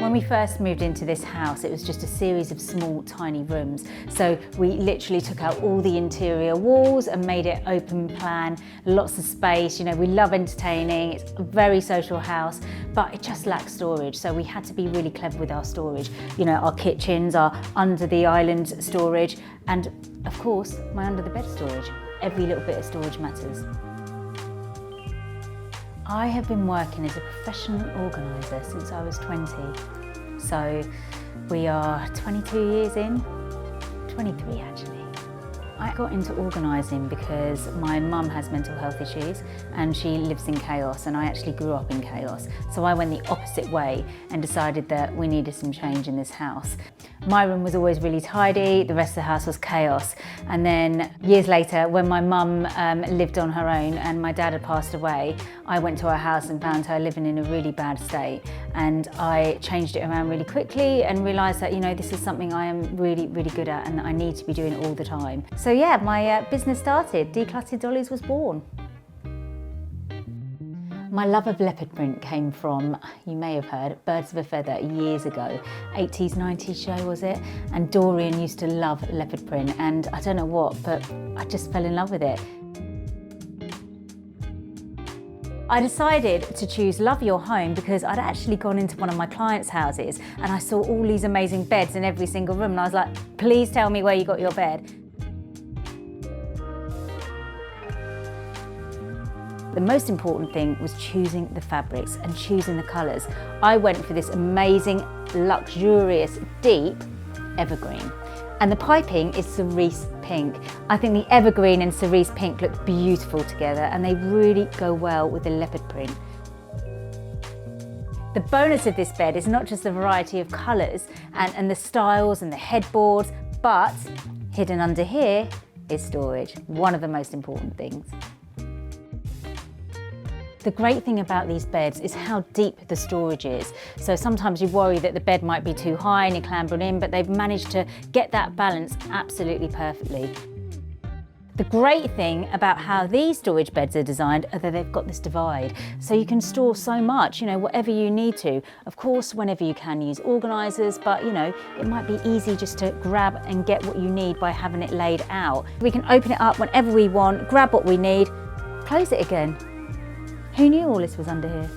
When we first moved into this house, it was just a series of small, tiny rooms. So we literally took out all the interior walls and made it open plan, lots of space. You know, we love entertaining. It's a very social house, but it just lacks storage. So we had to be really clever with our storage. You know, our kitchens, our under the island storage, and of course, my under the bed storage. Every little bit of storage matters. I have been working as a professional organiser since I was 20. So we are 22 years in, 23 actually. I got into organising because my mum has mental health issues and she lives in chaos, and I actually grew up in chaos. So I went the opposite way and decided that we needed some change in this house. My room was always really tidy, the rest of the house was chaos. And then years later, when my mum lived on her own and my dad had passed away, I went to her house and found her living in a really bad state. And I changed it around really quickly and realised that, you know, this is something I am really, really good at and that I need to be doing it all the time. So yeah, my business started. Decluttered Dollies was born. My love of leopard print came from, you may have heard, Birds of a Feather years ago. 80s, 90s show was it? And Dorian used to love leopard print, and I don't know what, but I just fell in love with it. I decided to choose Love Your Home because I'd actually gone into one of my clients' houses and I saw all these amazing beds in every single room, and I was like, please tell me where you got your bed. The most important thing was choosing the fabrics and choosing the colours. I went for this amazing, luxurious, deep evergreen. And the piping is Cerise pink. I think the evergreen and Cerise pink look beautiful together, and they really go well with the leopard print. The bonus of this bed is not just the variety of colours and the styles and the headboards, but hidden under here is storage, one of the most important things. The great thing about these beds is how deep the storage is. So sometimes you worry that the bed might be too high and you're clambering in, but they've managed to get that balance absolutely perfectly. The great thing about how these storage beds are designed are that they've got this divide. So you can store so much, you know, whatever you need to. Of course, whenever you can use organisers, but you know, it might be easy just to grab and get what you need by having it laid out. We can open it up whenever we want, grab what we need, close it again. Who knew all this was under here?